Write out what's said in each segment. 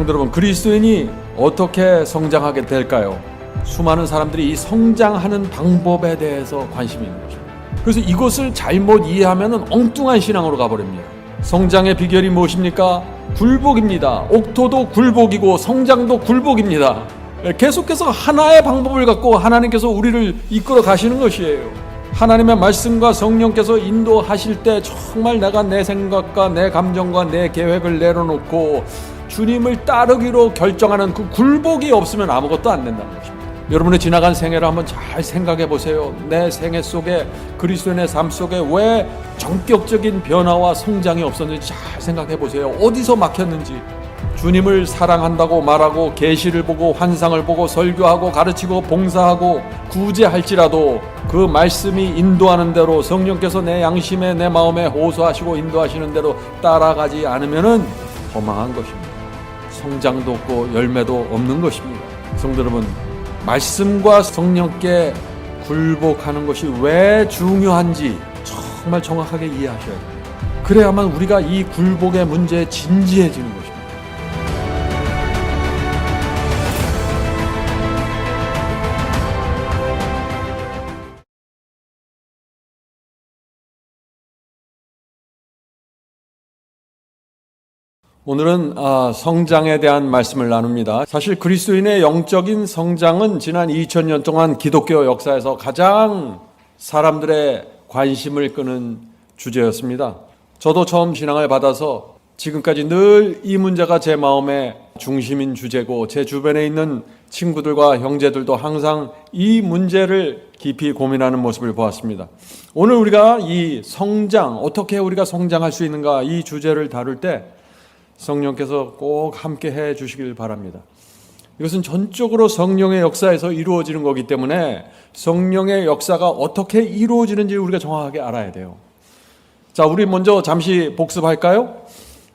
성도 여러분, 그리스도인이 어떻게 성장하게 될까요? 수많은 사람들이 이 성장하는 방법에 대해서 관심이 있는 것입니다. 그래서 이것을 잘못 이해하면 엉뚱한 신앙으로 가버립니다. 성장의 비결이 무엇입니까? 굴복입니다. 옥토도 굴복이고 성장도 굴복입니다. 계속해서 하나의 방법을 갖고 하나님께서 우리를 이끌어 가시는 것이에요. 하나님의 말씀과 성령께서 인도하실 때 정말 내가 내 생각과 내 감정과 내 계획을 내려놓고 주님을 따르기로 결정하는 그 굴복이 없으면 아무것도 안 된다는 것입니다. 여러분의 지나간 생애를 한번 잘 생각해 보세요. 내 생애 속에, 그리스도인의 삶 속에 왜 전격적인 변화와 성장이 없었는지 잘 생각해 보세요. 어디서 막혔는지. 주님을 사랑한다고 말하고 계시를 보고 환상을 보고 설교하고 가르치고 봉사하고 구제할지라도 그 말씀이 인도하는 대로 성령께서 내 양심에 내 마음에 호소하시고 인도하시는 대로 따라가지 않으면은 허망한 것입니다. 성장도 없고 열매도 없는 것입니다. 성도 여러분, 말씀과 성령께 굴복하는 것이 왜 중요한지 정말 정확하게 이해하셔야 됩니다. 그래야만 우리가 이 굴복의 문제에 진지해지는 것입니다. 오늘은 성장에 대한 말씀을 나눕니다. 사실 그리스도인의 영적인 성장은 지난 2000년 동안 기독교 역사에서 가장 사람들의 관심을 끄는 주제였습니다. 저도 처음 신앙을 받아서 지금까지 늘 이 문제가 제 마음의 중심인 주제고 제 주변에 있는 친구들과 형제들도 항상 이 문제를 깊이 고민하는 모습을 보았습니다. 오늘 우리가 이 성장, 어떻게 우리가 성장할 수 있는가 이 주제를 다룰 때 성령께서 꼭 함께 해 주시길 바랍니다. 이것은 전적으로 성령의 역사에서 이루어지는 거기 때문에 성령의 역사가 어떻게 이루어지는지 우리가 정확하게 알아야 돼요. 자, 우리 먼저 잠시 복습할까요?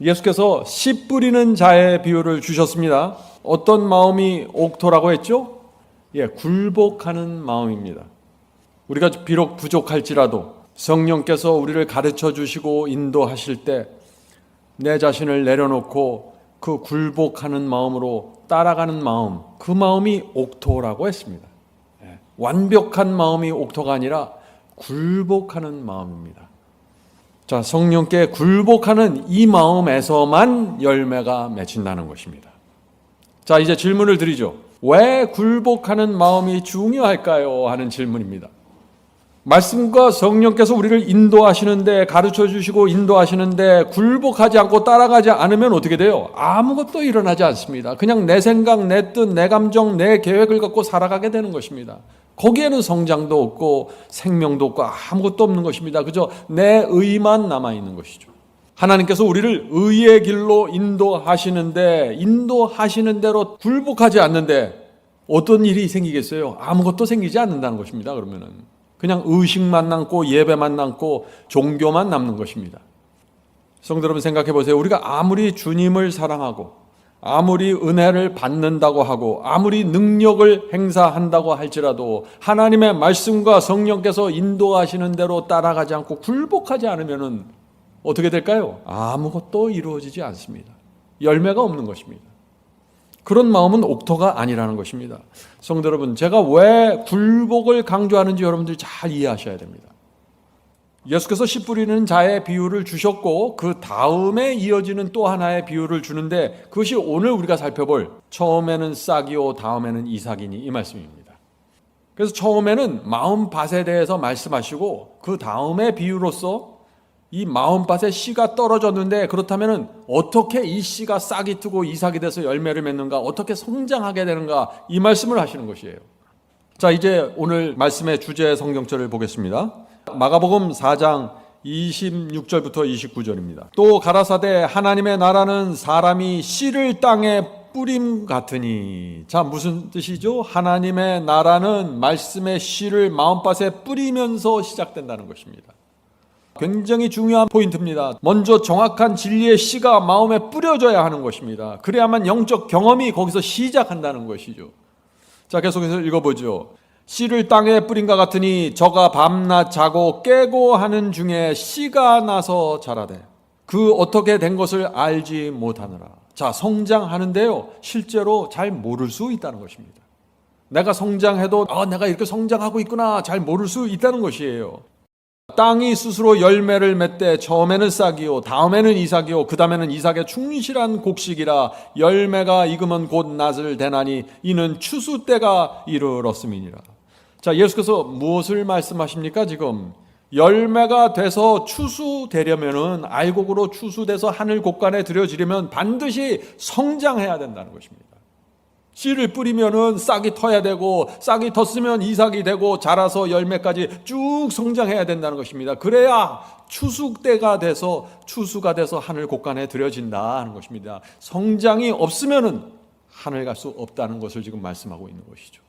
예수께서 씨 뿌리는 자의 비유를 주셨습니다. 어떤 마음이 옥토라고 했죠? 굴복하는 마음입니다. 우리가 비록 부족할지라도 성령께서 우리를 가르쳐 주시고 인도하실 때 내 자신을 내려놓고 그 굴복하는 마음으로 따라가는 마음, 그 마음이 옥토라고 했습니다. 완벽한 마음이 옥토가 아니라 굴복하는 마음입니다. 자, 성령께 굴복하는 이 마음에서만 열매가 맺힌다는 것입니다. 자, 이제 질문을 드리죠. 왜 굴복하는 마음이 중요할까요? 하는 질문입니다. 말씀과 성령께서 우리를 인도하시는데, 가르쳐 주시고 인도하시는데 굴복하지 않고 따라가지 않으면 어떻게 돼요? 아무것도 일어나지 않습니다. 그냥 내 생각, 내 뜻, 내 감정, 내 계획을 갖고 살아가게 되는 것입니다. 거기에는 성장도 없고 생명도 없고 아무것도 없는 것입니다. 그저 내 의만 남아있는 것이죠. 하나님께서 우리를 의의 길로 인도하시는데 인도하시는 대로 굴복하지 않는데 어떤 일이 생기겠어요? 아무것도 생기지 않는다는 것입니다. 그러면은 그냥 의식만 남고 예배만 남고 종교만 남는 것입니다. 성도 여러분, 생각해 보세요. 우리가 아무리 주님을 사랑하고 아무리 은혜를 받는다고 하고 아무리 능력을 행사한다고 할지라도 하나님의 말씀과 성령께서 인도하시는 대로 따라가지 않고 굴복하지 않으면 어떻게 될까요? 아무것도 이루어지지 않습니다. 열매가 없는 것입니다. 그런 마음은 옥토가 아니라는 것입니다. 성도 여러분, 제가 왜 굴복을 강조하는지 여러분들 잘 이해하셔야 됩니다. 예수께서 씨 뿌리는 자의 비유를 주셨고 그 다음에 이어지는 또 하나의 비유를 주는데 그것이 오늘 우리가 살펴볼 처음에는 싹이요 다음에는 이삭이니 이 말씀입니다. 그래서 처음에는 마음밭에 대해서 말씀하시고 그 다음에 비유로서 이 마음밭에 씨가 떨어졌는데 그렇다면 어떻게 이 씨가 싹이 트고 이삭이 돼서 열매를 맺는가, 어떻게 성장하게 되는가 이 말씀을 하시는 것이에요. 자, 이제 오늘 말씀의 주제 성경절을 보겠습니다. 마가복음 4장 26절부터 29절입니다. 또 가라사대 하나님의 나라는 사람이 씨를 땅에 뿌림 같으니. 자, 무슨 뜻이죠? 하나님의 나라는 말씀의 씨를 마음밭에 뿌리면서 시작된다는 것입니다. 굉장히 중요한 포인트입니다. 먼저 정확한 진리의 씨가 마음에 뿌려져야 하는 것입니다. 그래야만 영적 경험이 거기서 시작한다는 것이죠. 자, 계속해서 읽어보죠. 씨를 땅에 뿌린 것 같으니 저가 밤낮 자고 깨고 하는 중에 씨가 나서 자라되 그 어떻게 된 것을 알지 못하느라. 자, 성장하는데요, 실제로 잘 모를 수 있다는 것입니다. 내가 성장해도 내가 이렇게 성장하고 있구나 잘 모를 수 있다는 것이에요. 땅이 스스로 열매를 맺되 처음에는 싹이요 다음에는 이삭이요 그 다음에는 이삭의 충실한 곡식이라 열매가 익으면 곧 낫을 대나니 이는 추수 때가 이르렀음이니라. 자, 예수께서 무엇을 말씀하십니까? 지금 열매가 돼서 추수되려면은 알곡으로 추수돼서 하늘 곳간에 들여지려면 반드시 성장해야 된다는 것입니다. 씨를 뿌리면은 싹이 터야 되고 싹이 텄으면 이삭이 되고 자라서 열매까지 쭉 성장해야 된다는 것입니다. 그래야 추수가 돼서 하늘 곳간에 들여진다 하는 것입니다. 성장이 없으면은 하늘 갈 수 없다는 것을 지금 말씀하고 있는 것이죠.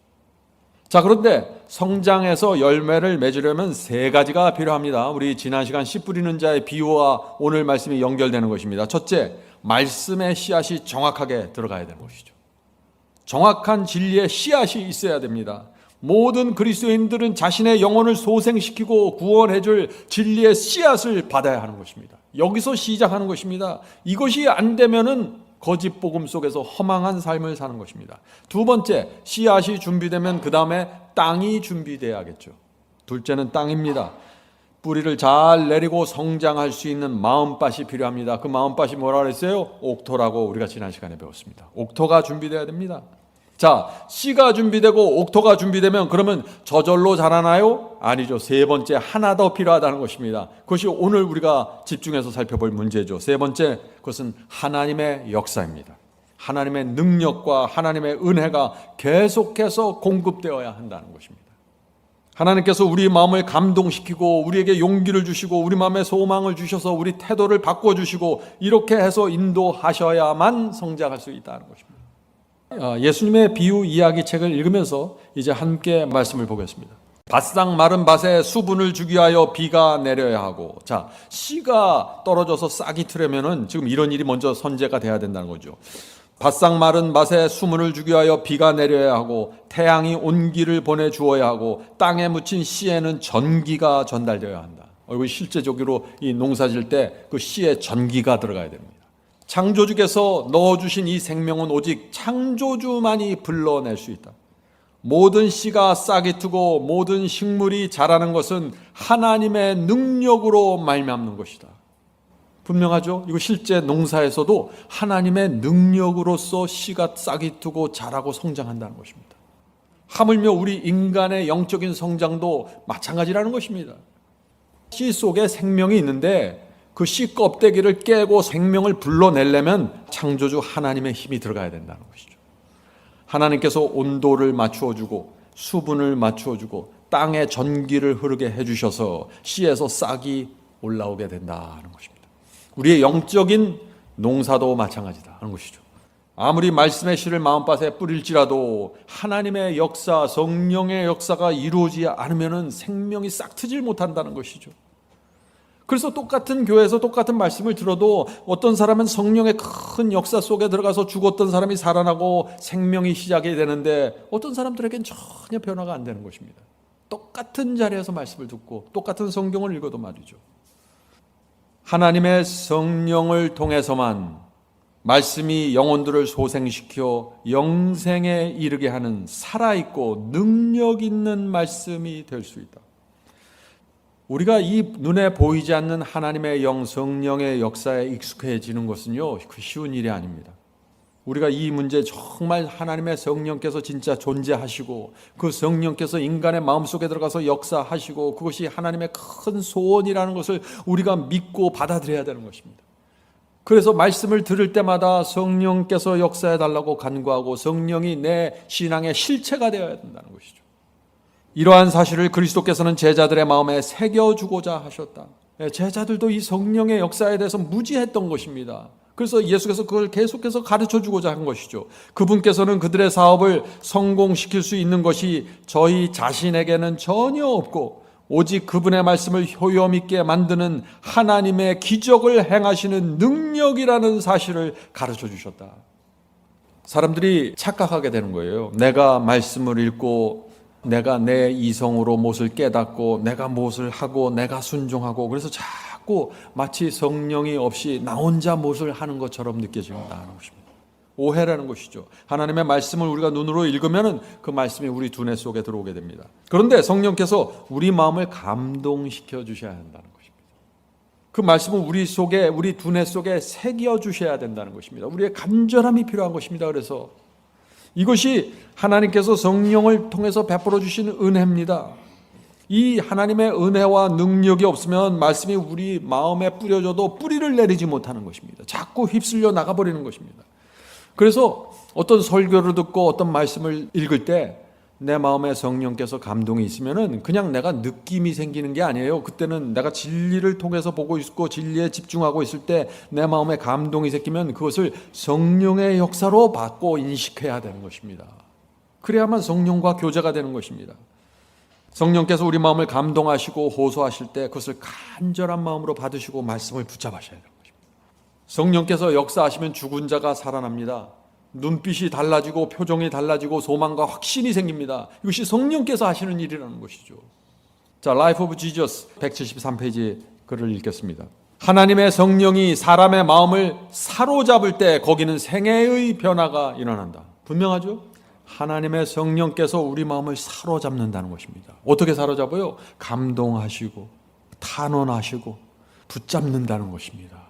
자, 그런데 성장해서 열매를 맺으려면 세 가지가 필요합니다. 우리 지난 시간 씨 뿌리는 자의 비유와 오늘 말씀이 연결되는 것입니다. 첫째, 말씀의 씨앗이 정확하게 들어가야 되는 것이죠. 정확한 진리의 씨앗이 있어야 됩니다. 모든 그리스도인들은 자신의 영혼을 소생시키고 구원해줄 진리의 씨앗을 받아야 하는 것입니다. 여기서 시작하는 것입니다. 이것이 안 되면은 거짓 복음 속에서 허망한 삶을 사는 것입니다. 두 번째, 씨앗이 준비되면 그 다음에 땅이 준비돼야겠죠. 둘째는 땅입니다. 뿌리를 잘 내리고 성장할 수 있는 마음밭이 필요합니다. 그 마음밭이 뭐라 그랬어요? 옥토라고 우리가 지난 시간에 배웠습니다. 옥토가 준비돼야 됩니다. 자, 씨가 준비되고 옥토가 준비되면 그러면 저절로 자라나요? 아니죠. 세 번째, 하나 더 필요하다는 것입니다. 그것이 오늘 우리가 집중해서 살펴볼 문제죠. 세 번째, 그것은 하나님의 역사입니다. 하나님의 능력과 하나님의 은혜가 계속해서 공급되어야 한다는 것입니다. 하나님께서 우리 마음을 감동시키고 우리에게 용기를 주시고 우리 마음에 소망을 주셔서 우리 태도를 바꿔주시고 이렇게 해서 인도하셔야만 성장할 수 있다는 것입니다. 예수님의 비유 이야기 책을 읽으면서 이제 함께 말씀을 보겠습니다. 바싹 마른 밭에 수분을 주기 위하여 비가 내려야 하고, 자, 씨가 떨어져서 싹이 트려면은 지금 이런 일이 먼저 선제가 돼야 된다는 거죠. 바싹 마른 밭에 수분을 주기 위하여 비가 내려야 하고 태양이 온기를 보내주어야 하고 땅에 묻힌 씨에는 전기가 전달되어야 한다. 이거 실제적으로 이 농사 지을 때 그 씨에 전기가 들어가야 됩니다. 창조주께서 넣어주신 이 생명은 오직 창조주만이 불러낼 수 있다. 모든 씨가 싹이 트고 모든 식물이 자라는 것은 하나님의 능력으로 말미암는 것이다. 분명하죠? 이거 실제 농사에서도 하나님의 능력으로서 씨가 싹이 트고 자라고 성장한다는 것입니다. 하물며 우리 인간의 영적인 성장도 마찬가지라는 것입니다. 씨 속에 생명이 있는데 그 씨 껍데기를 깨고 생명을 불러내려면 창조주 하나님의 힘이 들어가야 된다는 것이죠. 하나님께서 온도를 맞추어주고 수분을 맞추어주고 땅에 전기를 흐르게 해주셔서 씨에서 싹이 올라오게 된다는 것입니다. 우리의 영적인 농사도 마찬가지다 하는 것이죠. 아무리 말씀의 씨를 마음밭에 뿌릴지라도 하나님의 역사, 성령의 역사가 이루어지지 않으면 생명이 싹 트질 못한다는 것이죠. 그래서 똑같은 교회에서 똑같은 말씀을 들어도 어떤 사람은 성령의 큰 역사 속에 들어가서 죽었던 사람이 살아나고 생명이 시작이 되는데 어떤 사람들에겐 전혀 변화가 안 되는 것입니다. 똑같은 자리에서 말씀을 듣고 똑같은 성경을 읽어도 말이죠. 하나님의 성령을 통해서만 말씀이 영혼들을 소생시켜 영생에 이르게 하는 살아있고 능력 있는 말씀이 될 수 있다. 우리가 이 눈에 보이지 않는 하나님의 영 성령의 역사에 익숙해지는 것은요, 그 쉬운 일이 아닙니다. 우리가 이 문제 정말 하나님의 성령께서 진짜 존재하시고 그 성령께서 인간의 마음속에 들어가서 역사하시고 그것이 하나님의 큰 소원이라는 것을 우리가 믿고 받아들여야 되는 것입니다. 그래서 말씀을 들을 때마다 성령께서 역사해 달라고 간구하고 성령이 내 신앙의 실체가 되어야 된다는 것이죠. 이러한 사실을 그리스도께서는 제자들의 마음에 새겨주고자 하셨다. 제자들도 이 성령의 역사에 대해서 무지했던 것입니다. 그래서 예수께서 그걸 계속해서 가르쳐주고자 한 것이죠. 그분께서는 그들의 사업을 성공시킬 수 있는 것이 저희 자신에게는 전혀 없고 오직 그분의 말씀을 효염있게 만드는 하나님의 기적을 행하시는 능력이라는 사실을 가르쳐 주셨다. 사람들이 착각하게 되는 거예요. 내가 말씀을 읽고 내가 내 이성으로 무엇을 깨닫고 내가 무엇을 하고 내가 순종하고 그래서 자꾸 마치 성령이 없이 나 혼자 무엇을 하는 것처럼 느껴진다는 것입니다. 오해라는 것이죠. 하나님의 말씀을 우리가 눈으로 읽으면 그 말씀이 우리 두뇌 속에 들어오게 됩니다. 그런데 성령께서 우리 마음을 감동시켜 주셔야 한다는 것입니다. 그 말씀을 우리 속에, 우리 두뇌 속에 새겨 주셔야 된다는 것입니다. 우리의 간절함이 필요한 것입니다. 그래서 이것이 하나님께서 성령을 통해서 베풀어 주신 은혜입니다. 이 하나님의 은혜와 능력이 없으면 말씀이 우리 마음에 뿌려져도 뿌리를 내리지 못하는 것입니다. 자꾸 휩쓸려 나가버리는 것입니다. 그래서 어떤 설교를 듣고 어떤 말씀을 읽을 때 내 마음에 성령께서 감동이 있으면은 그냥 내가 느낌이 생기는 게 아니에요. 그때는 내가 진리를 통해서 보고 있고 진리에 집중하고 있을 때 내 마음에 감동이 생기면 그것을 성령의 역사로 받고 인식해야 되는 것입니다. 그래야만 성령과 교제가 되는 것입니다. 성령께서 우리 마음을 감동하시고 호소하실 때 그것을 간절한 마음으로 받으시고 말씀을 붙잡으셔야 되는 것입니다. 성령께서 역사하시면 죽은 자가 살아납니다. 눈빛이 달라지고 표정이 달라지고 소망과 확신이 생깁니다. 이것이 성령께서 하시는 일이라는 것이죠. 자, Life of Jesus 173페이지 글을 읽겠습니다. 하나님의 성령이 사람의 마음을 사로잡을 때 거기는 생애의 변화가 일어난다. 분명하죠? 하나님의 성령께서 우리 마음을 사로잡는다는 것입니다. 어떻게 사로잡아요? 감동하시고 탄원하시고 붙잡는다는 것입니다.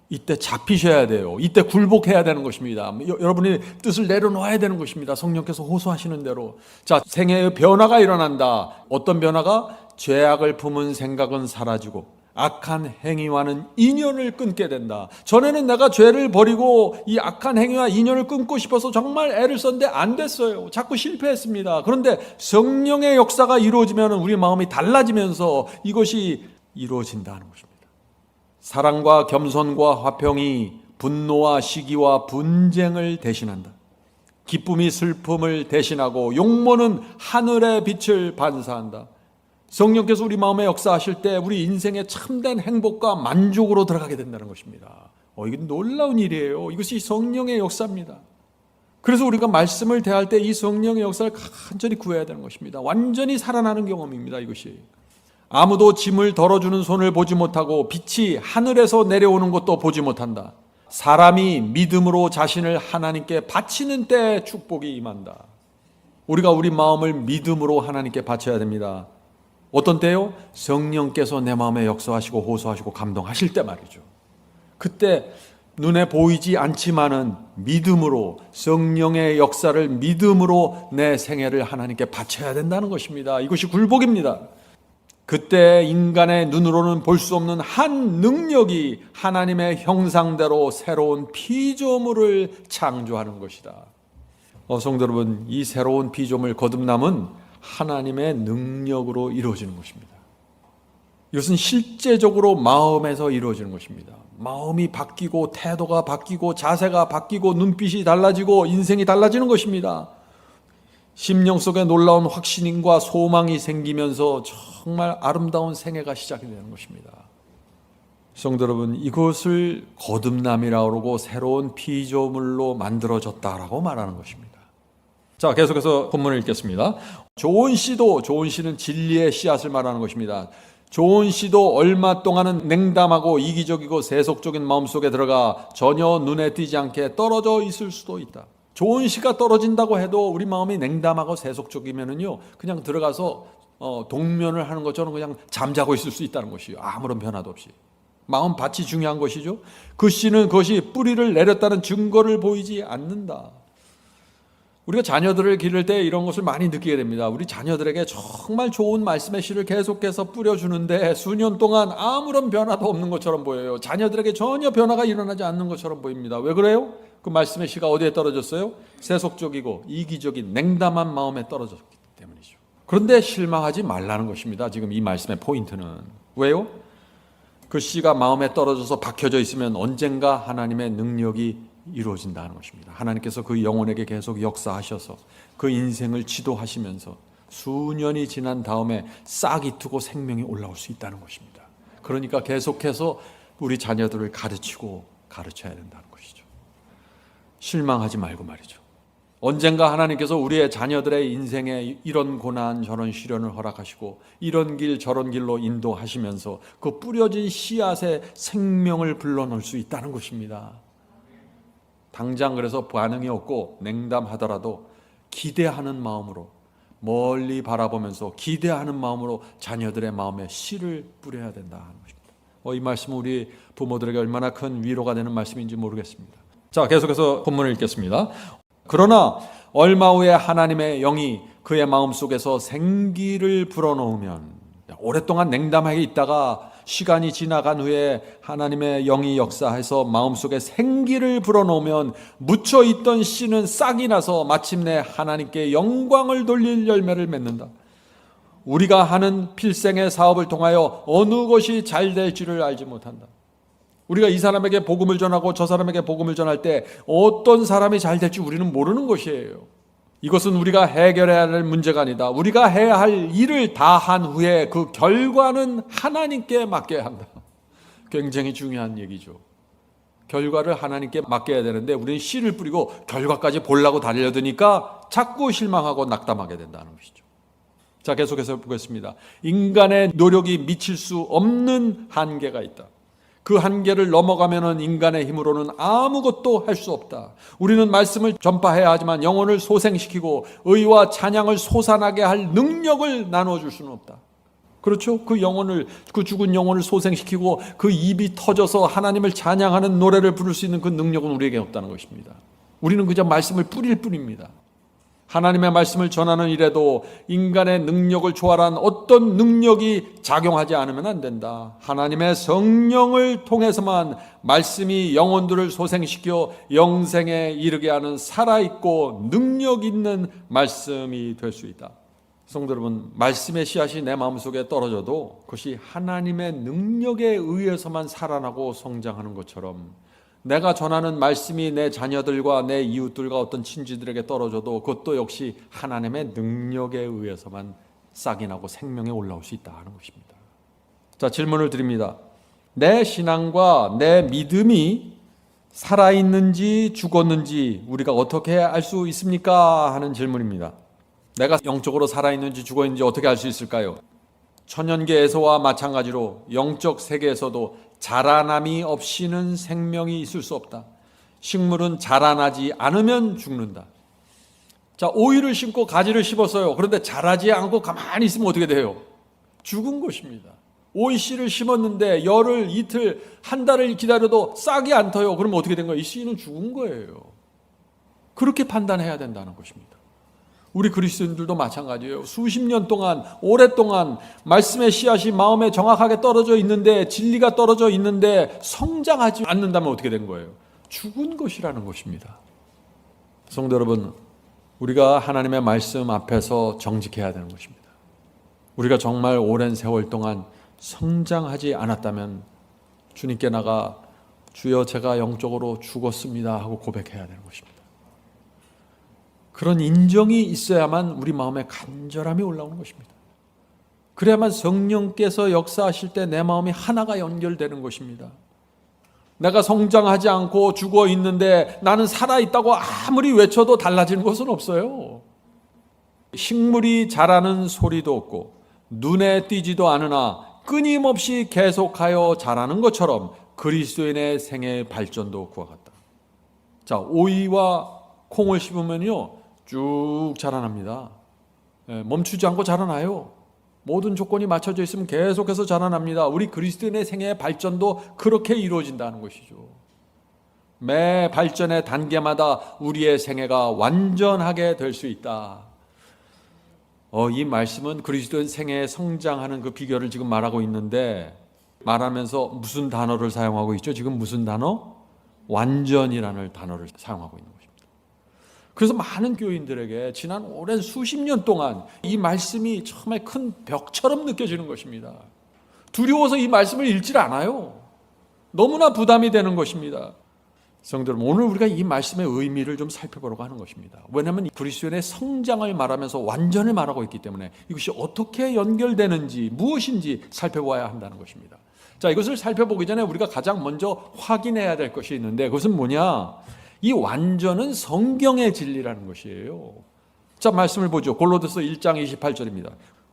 이때 잡히셔야 돼요. 이때 굴복해야 되는 것입니다. 여러분이 뜻을 내려놓아야 되는 것입니다. 성령께서 호소하시는 대로. 자, 생애의 변화가 일어난다. 어떤 변화가? 죄악을 품은 생각은 사라지고 악한 행위와는 인연을 끊게 된다. 전에는 내가 죄를 버리고 이 악한 행위와 인연을 끊고 싶어서 정말 애를 썼는데 안 됐어요. 자꾸 실패했습니다. 그런데 성령의 역사가 이루어지면 우리 마음이 달라지면서 이것이 이루어진다는 것입니다. 사랑과 겸손과 화평이 분노와 시기와 분쟁을 대신한다. 기쁨이 슬픔을 대신하고 용모는 하늘의 빛을 반사한다. 성령께서 우리 마음에 역사하실 때 우리 인생의 참된 행복과 만족으로 들어가게 된다는 것입니다. 이건 놀라운 일이에요. 이것이 성령의 역사입니다. 그래서 우리가 말씀을 대할 때 이 성령의 역사를 간절히 구해야 되는 것입니다. 완전히 살아나는 경험입니다. 이것이. 아무도 짐을 덜어주는 손을 보지 못하고 빛이 하늘에서 내려오는 것도 보지 못한다. 사람이 믿음으로 자신을 하나님께 바치는 때 축복이 임한다. 우리가 우리 마음을 믿음으로 하나님께 바쳐야 됩니다. 어떤 때요? 성령께서 내 마음에 역사하시고 호소하시고 감동하실 때 말이죠. 그때 눈에 보이지 않지만은 믿음으로, 성령의 역사를 믿음으로 내 생애를 하나님께 바쳐야 된다는 것입니다. 이것이 굴복입니다. 그때 인간의 눈으로는 볼 수 없는 한 능력이 하나님의 형상대로 새로운 피조물을 창조하는 것이다. 성도 여러분, 이 새로운 피조물 거듭남은 하나님의 능력으로 이루어지는 것입니다. 이것은 실제적으로 마음에서 이루어지는 것입니다. 마음이 바뀌고 태도가 바뀌고 자세가 바뀌고 눈빛이 달라지고 인생이 달라지는 것입니다. 심령 속에 놀라운 확신과 소망이 생기면서 정말 아름다운 생애가 시작이 되는 것입니다. 성도 여러분, 이것을 거듭남이라고 그러고 새로운 피조물로 만들어졌다라고 말하는 것입니다. 자, 계속해서 본문을 읽겠습니다. 좋은 씨는 진리의 씨앗을 말하는 것입니다. 좋은 씨도 얼마 동안은 냉담하고 이기적이고 세속적인 마음속에 들어가 전혀 눈에 띄지 않게 떨어져 있을 수도 있다. 좋은 씨가 떨어진다고 해도 우리 마음이 냉담하고 세속적이면은요, 그냥 들어가서 동면을 하는 것처럼 그냥 잠자고 있을 수 있다는 것이요. 아무런 변화도 없이. 마음 밭이 중요한 것이죠. 그 씨는 그것이 뿌리를 내렸다는 증거를 보이지 않는다. 우리가 자녀들을 기를 때 이런 것을 많이 느끼게 됩니다. 우리 자녀들에게 정말 좋은 말씀의 씨를 계속해서 뿌려주는데 수년 동안 아무런 변화도 없는 것처럼 보여요. 자녀들에게 전혀 변화가 일어나지 않는 것처럼 보입니다. 왜 그래요? 그 말씀의 씨가 어디에 떨어졌어요? 세속적이고 이기적인 냉담한 마음에 떨어졌기 때문이죠. 그런데 실망하지 말라는 것입니다. 지금 이 말씀의 포인트는. 왜요? 그 씨가 마음에 떨어져서 박혀져 있으면 언젠가 하나님의 능력이 이루어진다는 것입니다. 하나님께서 그 영혼에게 계속 역사하셔서 그 인생을 지도하시면서 수년이 지난 다음에 싹이 트고 생명이 올라올 수 있다는 것입니다. 그러니까 계속해서 우리 자녀들을 가르치고 가르쳐야 된다는 것이죠. 실망하지 말고 말이죠. 언젠가 하나님께서 우리의 자녀들의 인생에 이런 고난 저런 시련을 허락하시고 이런 길 저런 길로 인도하시면서 그 뿌려진 씨앗의 생명을 불러넣을 수 있다는 것입니다. 당장 그래서 반응이 없고 냉담하더라도 기대하는 마음으로, 멀리 바라보면서 기대하는 마음으로 자녀들의 마음에 씨를 뿌려야 된다 하는 것입니다. 이 말씀은 우리 부모들에게 얼마나 큰 위로가 되는 말씀인지 모르겠습니다. 자, 계속해서 본문을 읽겠습니다. 그러나 얼마 후에 하나님의 영이 그의 마음속에서 생기를 불어넣으면, 오랫동안 냉담하게 있다가 시간이 지나간 후에 하나님의 영이 역사해서 마음속에 생기를 불어넣으면 묻혀있던 씨는 싹이 나서 마침내 하나님께 영광을 돌릴 열매를 맺는다. 우리가 하는 필생의 사업을 통하여 어느 것이 잘 될지를 알지 못한다. 우리가 이 사람에게 복음을 전하고 저 사람에게 복음을 전할 때 어떤 사람이 잘 될지 우리는 모르는 것이에요. 이것은 우리가 해결해야 할 문제가 아니다. 우리가 해야 할 일을 다 한 후에 그 결과는 하나님께 맡겨야 한다. 굉장히 중요한 얘기죠. 결과를 하나님께 맡겨야 되는데 우리는 씨를 뿌리고 결과까지 보려고 달려드니까 자꾸 실망하고 낙담하게 된다는 것이죠. 자, 계속해서 보겠습니다. 인간의 노력이 미칠 수 없는 한계가 있다. 그 한계를 넘어가면은 인간의 힘으로는 아무것도 할 수 없다. 우리는 말씀을 전파해야 하지만 영혼을 소생시키고 의와 찬양을 솟아나게 할 능력을 나눠줄 수는 없다. 그렇죠? 그 영혼을, 그 죽은 영혼을 소생시키고 그 입이 터져서 하나님을 찬양하는 노래를 부를 수 있는 그 능력은 우리에게 없다는 것입니다. 우리는 그저 말씀을 뿌릴 뿐입니다. 하나님의 말씀을 전하는 일에도 인간의 능력을 초월한 어떤 능력이 작용하지 않으면 안 된다. 하나님의 성령을 통해서만 말씀이 영혼들을 소생시켜 영생에 이르게 하는 살아있고 능력 있는 말씀이 될 수 있다. 성도 여러분, 말씀의 씨앗이 내 마음속에 떨어져도 그것이 하나님의 능력에 의해서만 살아나고 성장하는 것처럼 내가 전하는 말씀이 내 자녀들과 내 이웃들과 어떤 친지들에게 떨어져도 그것도 역시 하나님의 능력에 의해서만 싹이 나고 생명에 올라올 수 있다는 것입니다. 자, 질문을 드립니다. 내 신앙과 내 믿음이 살아있는지 죽었는지 우리가 어떻게 알 수 있습니까? 하는 질문입니다. 내가 영적으로 살아있는지 죽어있는지 어떻게 알 수 있을까요? 천연계에서와 마찬가지로 영적 세계에서도 자라남이 없이는 생명이 있을 수 없다. 식물은 자라나지 않으면 죽는다. 자, 오이를 심고 가지를 심었어요. 그런데 자라지 않고 가만히 있으면 어떻게 돼요? 죽은 것입니다. 오이 씨를 심었는데 열흘, 이틀, 한 달을 기다려도 싹이 안 터요. 그러면 어떻게 된 거예요? 이 씨는 죽은 거예요. 그렇게 판단해야 된다는 것입니다. 우리 그리스도인들도 마찬가지예요. 수십 년 동안, 오랫동안 말씀의 씨앗이 마음에 정확하게 떨어져 있는데, 진리가 떨어져 있는데 성장하지 않는다면 어떻게 된 거예요? 죽은 것이라는 것입니다. 성도 여러분, 우리가 하나님의 말씀 앞에서 정직해야 되는 것입니다. 우리가 정말 오랜 세월 동안 성장하지 않았다면 주님께 나가 주여 제가 영적으로 죽었습니다 하고 고백해야 되는 것입니다. 그런 인정이 있어야만 우리 마음에 간절함이 올라오는 것입니다. 그래야만 성령께서 역사하실 때 내 마음이 하나가 연결되는 것입니다. 내가 성장하지 않고 죽어 있는데 나는 살아있다고 아무리 외쳐도 달라지는 것은 없어요. 식물이 자라는 소리도 없고 눈에 띄지도 않으나 끊임없이 계속하여 자라는 것처럼 그리스도인의 생애의 발전도 그와 같다. 자, 오이와 콩을 심으면요 쭉 자라납니다. 멈추지 않고 자라나요. 모든 조건이 맞춰져 있으면 계속해서 자라납니다. 우리 그리스도인의 생애의 발전도 그렇게 이루어진다는 것이죠. 매 발전의 단계마다 우리의 생애가 완전하게 될 수 있다. 이 말씀은 그리스도인 생애에 성장하는 그 비결을 지금 말하고 있는데, 말하면서 무슨 단어를 사용하고 있죠? 지금 무슨 단어? 완전이라는 단어를 사용하고 있는 것입니다. 그래서 많은 교인들에게 지난 오랜 수십 년 동안 이 말씀이 정말 큰 벽처럼 느껴지는 것입니다. 두려워서 이 말씀을 읽질 않아요. 너무나 부담이 되는 것입니다. 성도 여러분, 오늘 우리가 이 말씀의 의미를 좀 살펴보려고 하는 것입니다. 왜냐하면 그리스도인의 성장을 말하면서 완전을 말하고 있기 때문에 이것이 어떻게 연결되는지 무엇인지 살펴봐야 한다는 것입니다. 자, 이것을 살펴보기 전에 우리가 가장 먼저 확인해야 될 것이 있는데, 그것은 뭐냐? 이 완전은 성경의 진리라는 것이에요. 자, 말씀을 보죠. 골로새서 1장 28절입니다.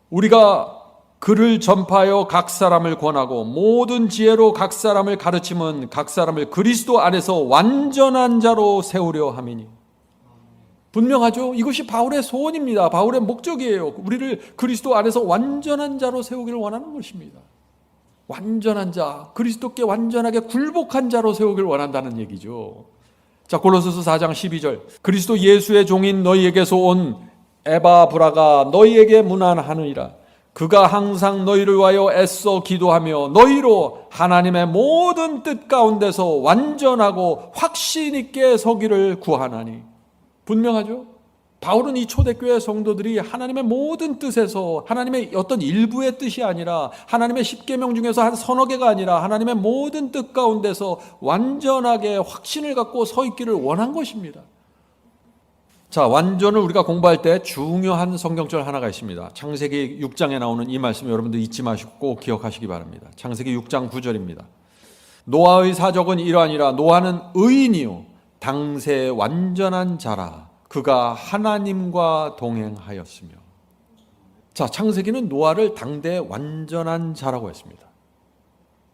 우리가 그를 전파하여 각 사람을 권하고 모든 지혜로 각 사람을 가르침은 각 사람을 그리스도 안에서 완전한 자로 세우려 함이니. 분명하죠? 이것이 바울의 소원입니다. 바울의 목적이에요. 우리를 그리스도 안에서 완전한 자로 세우기를 원하는 것입니다. 완전한 자, 그리스도께 완전하게 굴복한 자로 세우기를 원한다는 얘기죠. 자, 골로새서 4장 12절. 그리스도 예수의 종인 너희에게서 온 에바브라가 너희에게 문안하느니라. 그가 항상 너희를 위하여 애써 기도하며 너희로 하나님의 모든 뜻 가운데서 완전하고 확신 있게 서기를 구하나니. 분명하죠? 바울은 이 초대교회 성도들이 하나님의 모든 뜻에서, 하나님의 어떤 일부의 뜻이 아니라 하나님의 10계명 중에서 한 서너 개가 아니라 하나님의 모든 뜻 가운데서 완전하게 확신을 갖고 서 있기를 원한 것입니다. 자, 완전을 우리가 공부할 때 중요한 성경절 하나가 있습니다. 창세기 6장에 나오는 이 말씀 여러분들 잊지 마시고 꼭 기억하시기 바랍니다. 창세기 6장 9절입니다. 노아의 사적은 이러하니라. 노아는 의인이요 당세 완전한 자라. 그가 하나님과 동행하였으며. 자, 창세기는 노아를 당대 완전한 자라고 했습니다.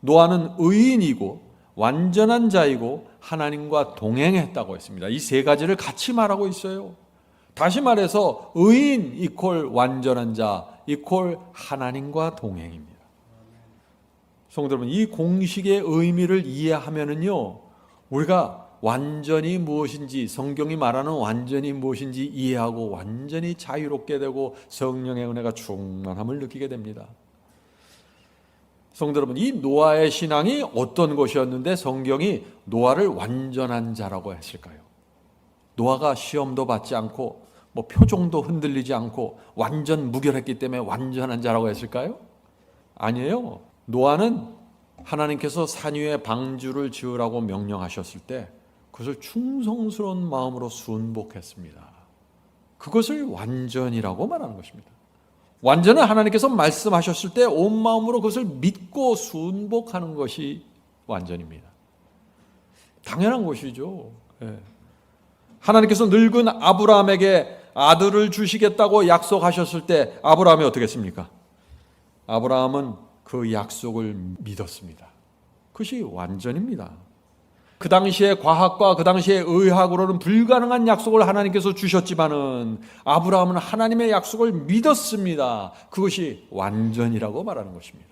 노아는 의인이고 완전한 자이고 하나님과 동행했다고 했습니다. 이 세 가지를 같이 말하고 있어요. 다시 말해서 의인 이퀄 완전한 자 이퀄 하나님과 동행입니다. 성도 여러분, 이 공식의 의미를 이해하면은요, 우리가 완전히 무엇인지, 성경이 말하는 완전히 무엇인지 이해하고 완전히 자유롭게 되고 성령의 은혜가 충만함을 느끼게 됩니다. 성도 여러분, 이 노아의 신앙이 어떤 것이었는데 성경이 노아를 완전한 자라고 했을까요? 노아가 시험도 받지 않고 표정도 흔들리지 않고 완전 무결했기 때문에 완전한 자라고 했을까요? 아니에요. 노아는 하나님께서 산 위에 방주를 지으라고 명령하셨을 때 그것을 충성스러운 마음으로 순복했습니다. 그것을 완전이라고 말하는 것입니다. 완전은 하나님께서 말씀하셨을 때 온 마음으로 그것을 믿고 순복하는 것이 완전입니다. 당연한 것이죠. 하나님께서 늙은 아브라함에게 아들을 주시겠다고 약속하셨을 때 아브라함이 어떻게 했습니까? 아브라함은 그 약속을 믿었습니다. 그것이 완전입니다. 그 당시에 과학과 그 당시에 의학으로는 불가능한 약속을 하나님께서 주셨지만은 아브라함은 하나님의 약속을 믿었습니다. 그것이 완전이라고 말하는 것입니다.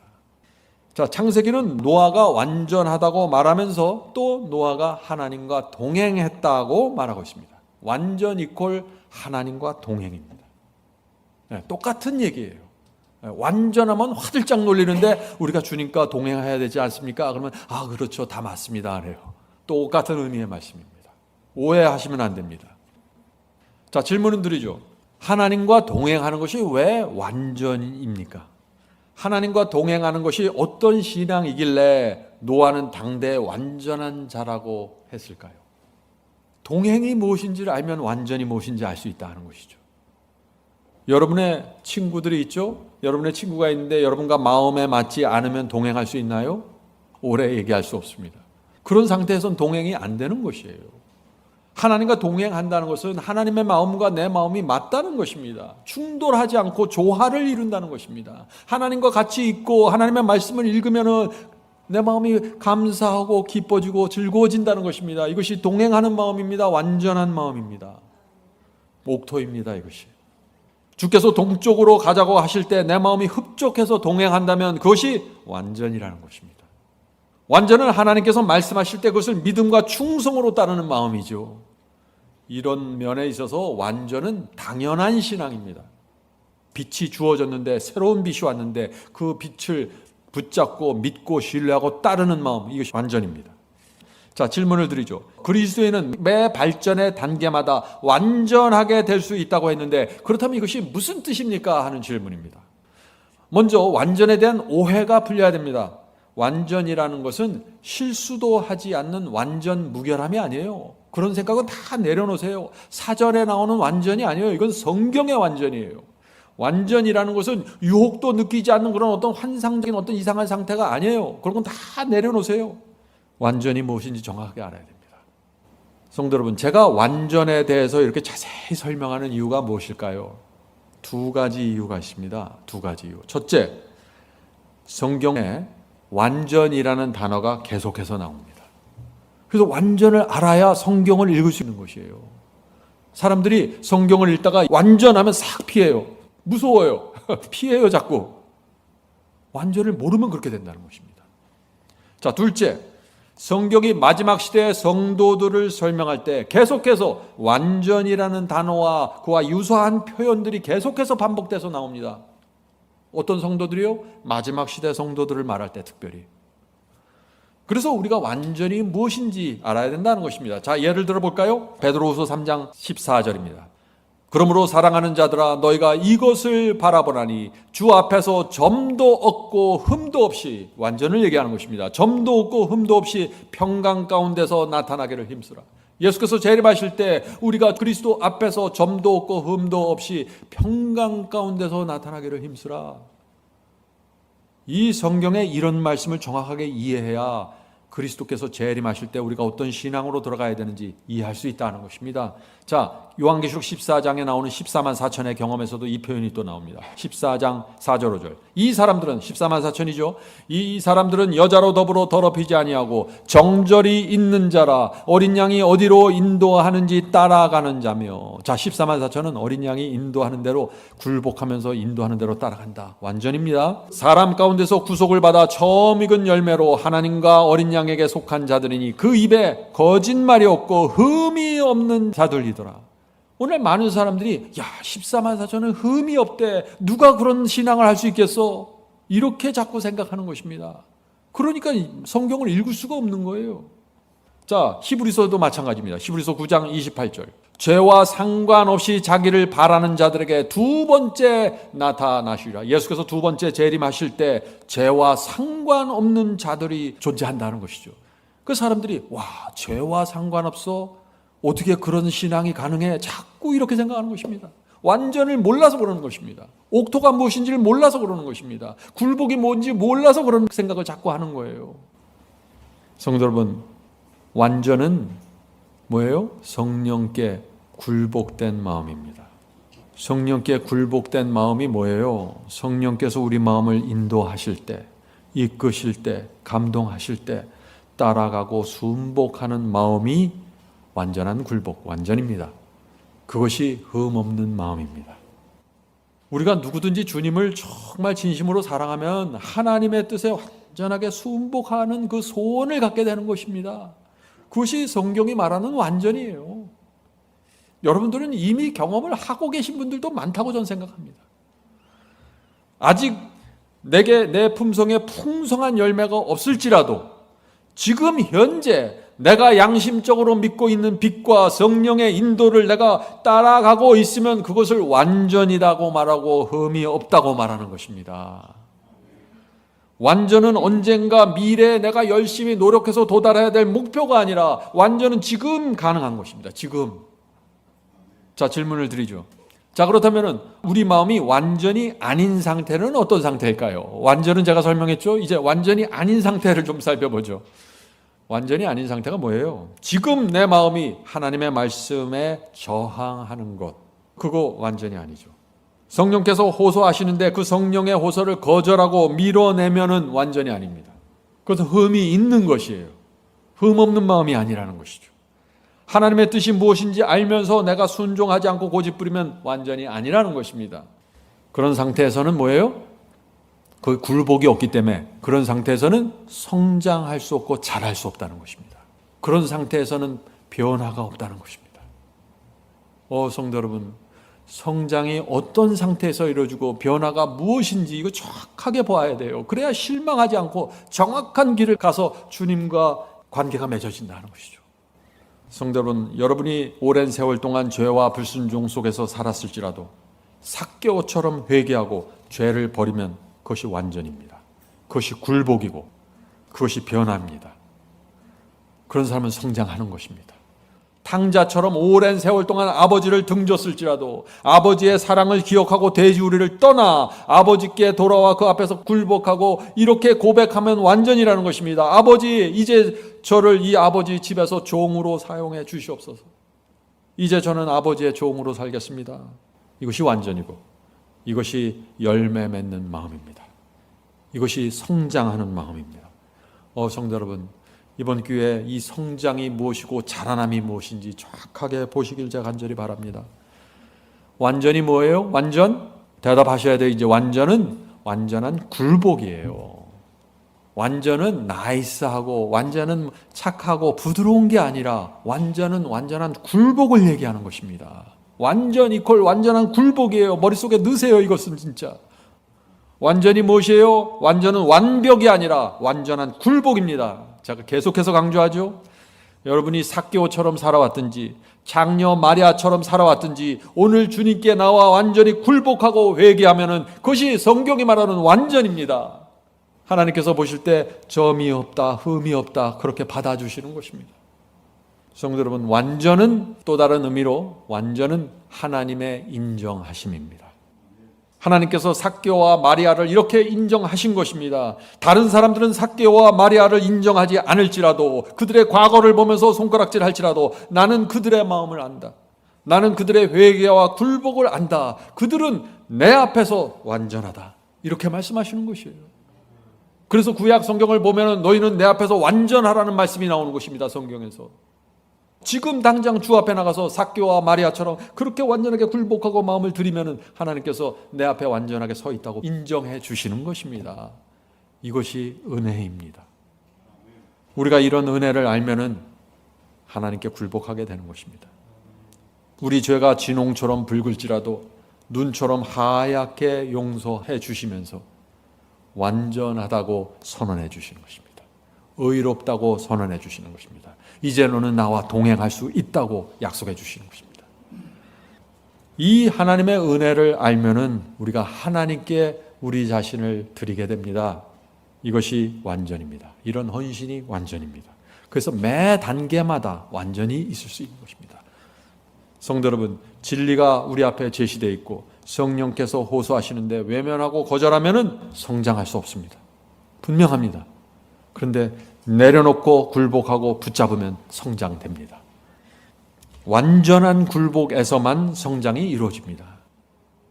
자, 창세기는 노아가 완전하다고 말하면서 또 노아가 하나님과 동행했다고 말하고 있습니다. 완전 이퀄 하나님과 동행입니다. 똑같은 얘기예요. 완전하면 화들짝 놀리는데 우리가 주님과 동행해야 되지 않습니까? 그러면 그렇죠, 다 맞습니다 그래요. 똑같은 의미의 말씀입니다. 오해하시면 안 됩니다. 자, 질문은 드리죠. 하나님과 동행하는 것이 왜 완전입니까? 하나님과 동행하는 것이 어떤 신앙이길래 노아는 당대 완전한 자라고 했을까요? 동행이 무엇인지를 알면 완전히 무엇인지 알 수 있다는 것이죠. 여러분의 친구들이 있죠? 여러분의 친구가 있는데 여러분과 마음에 맞지 않으면 동행할 수 있나요? 오래 얘기할 수 없습니다. 그런 상태에서는 동행이 안 되는 것이에요. 하나님과 동행한다는 것은 하나님의 마음과 내 마음이 맞다는 것입니다. 충돌하지 않고 조화를 이룬다는 것입니다. 하나님과 같이 있고 하나님의 말씀을 읽으면 내 마음이 감사하고 기뻐지고 즐거워진다는 것입니다. 이것이 동행하는 마음입니다. 완전한 마음입니다. 목토입니다. 이것이. 주께서 동쪽으로 가자고 하실 때 내 마음이 흡족해서 동행한다면 그것이 완전이라는 것입니다. 완전은 하나님께서 말씀하실 때 그것을 믿음과 충성으로 따르는 마음이죠. 이런 면에 있어서 완전은 당연한 신앙입니다. 빛이 주어졌는데, 새로운 빛이 왔는데 그 빛을 붙잡고 믿고 신뢰하고 따르는 마음, 이것이 완전입니다. 자, 질문을 드리죠. 그리스도인은 매 발전의 단계마다 완전하게 될 수 있다고 했는데 그렇다면 이것이 무슨 뜻입니까? 하는 질문입니다. 먼저 완전에 대한 오해가 풀려야 됩니다. 완전이라는 것은 실수도 하지 않는 완전 무결함이 아니에요. 그런 생각은 다 내려놓으세요. 사전에 나오는 완전이 아니에요. 이건 성경의 완전이에요. 완전이라는 것은 유혹도 느끼지 않는 그런 어떤 환상적인 어떤 이상한 상태가 아니에요. 그런 건 다 내려놓으세요. 완전이 무엇인지 정확하게 알아야 됩니다. 성도 여러분, 제가 완전에 대해서 이렇게 자세히 설명하는 이유가 무엇일까요? 두 가지 이유가 있습니다. 두 가지 이유. 첫째, 성경에 완전이라는 단어가 계속해서 나옵니다. 그래서 완전을 알아야 성경을 읽을 수 있는 것이에요. 사람들이 성경을 읽다가 완전하면 싹 피해요. 무서워요. 피해요, 자꾸. 완전을 모르면 그렇게 된다는 것입니다. 자, 둘째, 성경이 마지막 시대의 성도들을 설명할 때 계속해서 완전이라는 단어와 그와 유사한 표현들이 계속해서 반복돼서 나옵니다. 어떤 성도들이요? 마지막 시대 성도들을 말할 때 특별히. 그래서 우리가 완전히 무엇인지 알아야 된다는 것입니다. 자, 예를 들어 볼까요? 베드로후서 3장 14절입니다. 그러므로 사랑하는 자들아 너희가 이것을 바라보나니 주 앞에서 점도 없고 흠도 없이, 완전을 얘기하는 것입니다. 점도 없고 흠도 없이 평강 가운데서 나타나기를 힘쓰라. 예수께서 재림하실 때 우리가 그리스도 앞에서 점도 없고 흠도 없이 평강 가운데서 나타나기를 힘쓰라. 이 성경에 이런 말씀을 정확하게 이해해야 그리스도께서 재림하실 때 우리가 어떤 신앙으로 들어가야 되는지 이해할 수 있다는 것입니다. 자, 요한계시록 14장에 나오는 14만 4천의 경험에서도 이 표현이 또 나옵니다. 14장 4절 5절. 이 사람들은 14만 4천이죠. 이 사람들은 여자로 더불어 더럽히지 아니하고 정절이 있는 자라 어린 양이 어디로 인도하는지 따라가는 자며. 자, 14만 4천은 어린 양이 인도하는 대로 굴복하면서 인도하는 대로 따라간다. 완전입니다. 사람 가운데서 구속을 받아 처음 익은 열매로 하나님과 어린 양에게 속한 자들이니 그 입에 거짓말이 없고 흠이 없는 자들이더라. 오늘 많은 사람들이 14만 4천은 흠이 없대. 누가 그런 신앙을 할 수 있겠어? 이렇게 자꾸 생각하는 것입니다. 그러니까 성경을 읽을 수가 없는 거예요. 자, 히브리서도 마찬가지입니다. 히브리서 9장 28절. 죄와 상관없이 자기를 바라는 자들에게 두 번째 나타나시리라. 예수께서 두 번째 재림하실 때 죄와 상관없는 자들이 존재한다는 것이죠. 그 사람들이 죄와 상관없어? 어떻게 그런 신앙이 가능해? 자꾸 이렇게 생각하는 것입니다. 완전을 몰라서 그러는 것입니다. 옥토가 무엇인지를 몰라서 그러는 것입니다. 굴복이 뭔지 몰라서 그런 생각을 자꾸 하는 거예요. 성도 여러분, 완전은 뭐예요? 성령께 굴복된 마음입니다. 성령께 굴복된 마음이 뭐예요? 성령께서 우리 마음을 인도하실 때, 이끄실 때, 감동하실 때 따라가고 순복하는 마음이 완전한 굴복, 완전입니다. 그것이 흠 없는 마음입니다. 우리가 누구든지 주님을 정말 진심으로 사랑하면 하나님의 뜻에 완전하게 순복하는 그 소원을 갖게 되는 것입니다. 그것이 성경이 말하는 완전이에요. 여러분들은 이미 경험을 하고 계신 분들도 많다고 저는 생각합니다. 아직 내게 내 품성에 풍성한 열매가 없을지라도 지금 현재 내가 양심적으로 믿고 있는 빛과 성령의 인도를 내가 따라가고 있으면 그것을 완전이라고 말하고 흠이 없다고 말하는 것입니다. 완전은 언젠가 미래에 내가 열심히 노력해서 도달해야 될 목표가 아니라 완전은 지금 가능한 것입니다. 지금. 자, 질문을 드리죠. 자, 그렇다면 우리 마음이 완전히 아닌 상태는 어떤 상태일까요? 완전은 제가 설명했죠. 이제 완전히 아닌 상태를 좀 살펴보죠. 완전히 아닌 상태가 뭐예요? 지금 내 마음이 하나님의 말씀에 저항하는 것, 그거 완전히 아니죠. 성령께서 호소하시는데 그 성령의 호소를 거절하고 밀어내면은 완전히 아닙니다. 그것은 흠이 있는 것이에요. 흠 없는 마음이 아니라는 것이죠. 하나님의 뜻이 무엇인지 알면서 내가 순종하지 않고 고집부리면 완전히 아니라는 것입니다. 그런 상태에서는 뭐예요? 그 굴복이 없기 때문에 그런 상태에서는 성장할 수 없고 자랄 수 없다는 것입니다. 그런 상태에서는 변화가 없다는 것입니다. 성도 여러분, 성장이 어떤 상태에서 이루어지고 변화가 무엇인지 이거 정확하게 봐야 돼요. 그래야 실망하지 않고 정확한 길을 가서 주님과 관계가 맺어진다는 것이죠. 성도 여러분, 여러분이 오랜 세월 동안 죄와 불순종 속에서 살았을지라도 삭개오처럼 회개하고 죄를 버리면 그것이 완전입니다. 그것이 굴복이고 그것이 변화입니다. 그런 사람은 성장하는 것입니다. 탕자처럼 오랜 세월 동안 아버지를 등졌을지라도 아버지의 사랑을 기억하고 돼지우리를 떠나 아버지께 돌아와 그 앞에서 굴복하고 이렇게 고백하면 완전이라는 것입니다. 아버지, 이제 저를 이 아버지 집에서 종으로 사용해 주시옵소서. 이제 저는 아버지의 종으로 살겠습니다. 이것이 완전이고 이것이 열매 맺는 마음입니다. 이것이 성장하는 마음입니다. 성도 여러분, 이번 기회에 이 성장이 무엇이고 자라남이 무엇인지 정확하게 보시길 제가 간절히 바랍니다. 완전이 뭐예요? 완전? 대답하셔야 돼요. 이제 완전은 완전한 굴복이에요. 완전은 나이스하고 완전은 착하고 부드러운 게 아니라 완전은 완전한 굴복을 얘기하는 것입니다. 완전 이퀄 완전한 굴복이에요. 머릿속에 넣으세요. 이것은 진짜. 완전이 무엇이에요? 완전은 완벽이 아니라 완전한 굴복입니다. 제가 계속해서 강조하죠. 여러분이 삭개오처럼 살아왔든지 장녀 마리아처럼 살아왔든지 오늘 주님께 나와 완전히 굴복하고 회개하면은 그것이 성경이 말하는 완전입니다. 하나님께서 보실 때 점이 없다, 흠이 없다 그렇게 받아주시는 것입니다. 성도 여러분, 완전은 또 다른 의미로 완전은 하나님의 인정하심입니다. 하나님께서 삭개오와 마리아를 이렇게 인정하신 것입니다. 다른 사람들은 삭개오와 마리아를 인정하지 않을지라도 그들의 과거를 보면서 손가락질 할지라도 나는 그들의 마음을 안다. 나는 그들의 회개와 굴복을 안다. 그들은 내 앞에서 완전하다. 이렇게 말씀하시는 것이에요. 그래서 구약 성경을 보면 너희는 내 앞에서 완전하라는 말씀이 나오는 것입니다. 성경에서. 지금 당장 주 앞에 나가서 삭개오와 마리아처럼 그렇게 완전하게 굴복하고 마음을 들이면 하나님께서 내 앞에 완전하게 서 있다고 인정해 주시는 것입니다. 이것이 은혜입니다. 우리가 이런 은혜를 알면은 하나님께 굴복하게 되는 것입니다. 우리 죄가 진홍처럼 붉을지라도 눈처럼 하얗게 용서해 주시면서 완전하다고 선언해 주시는 것입니다. 의롭다고 선언해 주시는 것입니다. 이제 너는 나와 동행할 수 있다고 약속해 주시는 것입니다. 이 하나님의 은혜를 알면은 우리가 하나님께 우리 자신을 드리게 됩니다. 이것이 완전입니다. 이런 헌신이 완전입니다. 그래서 매 단계마다 완전히 있을 수 있는 것입니다. 성도 여러분, 진리가 우리 앞에 제시되어 있고 성령께서 호소하시는데 외면하고 거절하면은 성장할 수 없습니다. 분명합니다. 그런데 내려놓고 굴복하고 붙잡으면 성장됩니다. 완전한 굴복에서만 성장이 이루어집니다.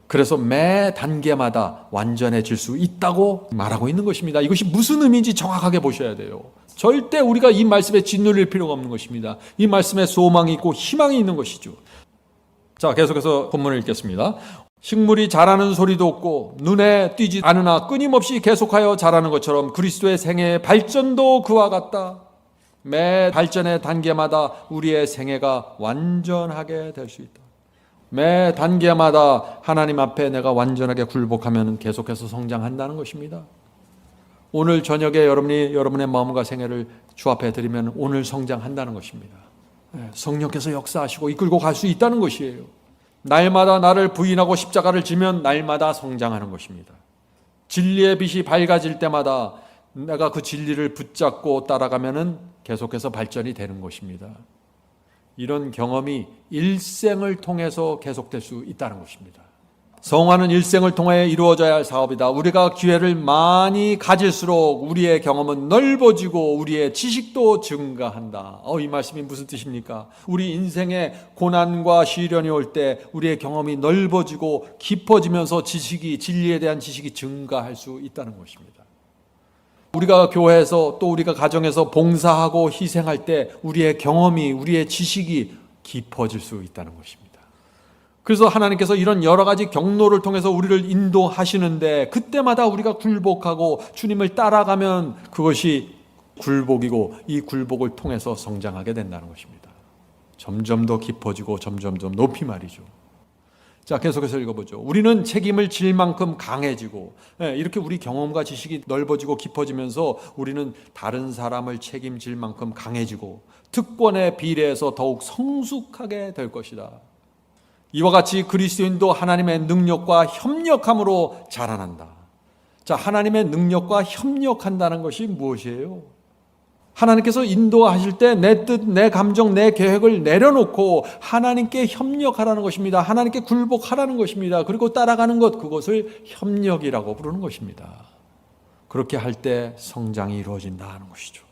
그래서 매 단계마다 완전해질 수 있다고 말하고 있는 것입니다. 이것이 무슨 의미인지 정확하게 보셔야 돼요. 절대 우리가 이 말씀에 짓눌릴 필요가 없는 것입니다. 이 말씀에 소망이 있고 희망이 있는 것이죠. 자, 계속해서 본문을 읽겠습니다. 식물이 자라는 소리도 없고 눈에 띄지 않으나 끊임없이 계속하여 자라는 것처럼 그리스도의 생애의 발전도 그와 같다. 매 발전의 단계마다 우리의 생애가 완전하게 될 수 있다. 매 단계마다 하나님 앞에 내가 완전하게 굴복하면 계속해서 성장한다는 것입니다. 오늘 저녁에 여러분이 여러분의 마음과 생애를 주 앞에 드리면 오늘 성장한다는 것입니다. 성령께서 역사하시고 이끌고 갈 수 있다는 것이에요. 날마다 나를 부인하고 십자가를 지면 날마다 성장하는 것입니다. 진리의 빛이 밝아질 때마다 내가 그 진리를 붙잡고 따라가면은 계속해서 발전이 되는 것입니다. 이런 경험이 일생을 통해서 계속될 수 있다는 것입니다. 성화는 일생을 통해 이루어져야 할 사업이다. 우리가 기회를 많이 가질수록 우리의 경험은 넓어지고 우리의 지식도 증가한다. 이 말씀이 무슨 뜻입니까? 우리 인생에 고난과 시련이 올 때 우리의 경험이 넓어지고 깊어지면서 지식이, 진리에 대한 지식이 증가할 수 있다는 것입니다. 우리가 교회에서 또 우리가 가정에서 봉사하고 희생할 때 우리의 경험이, 우리의 지식이 깊어질 수 있다는 것입니다. 그래서 하나님께서 이런 여러 가지 경로를 통해서 우리를 인도하시는데 그때마다 우리가 굴복하고 주님을 따라가면 그것이 굴복이고 이 굴복을 통해서 성장하게 된다는 것입니다. 점점 더 깊어지고 점점 더 높이 말이죠. 자, 계속해서 읽어보죠. 우리는 책임을 질 만큼 강해지고, 이렇게 우리 경험과 지식이 넓어지고 깊어지면서 우리는 다른 사람을 책임질 만큼 강해지고 특권에 비례해서 더욱 성숙하게 될 것이다. 이와 같이 그리스도인도 하나님의 능력과 협력함으로 자라난다. 자, 하나님의 능력과 협력한다는 것이 무엇이에요? 하나님께서 인도하실 때 내 뜻, 내 감정, 내 계획을 내려놓고 하나님께 협력하라는 것입니다. 하나님께 굴복하라는 것입니다. 그리고 따라가는 것, 그것을 협력이라고 부르는 것입니다. 그렇게 할 때 성장이 이루어진다는 것이죠.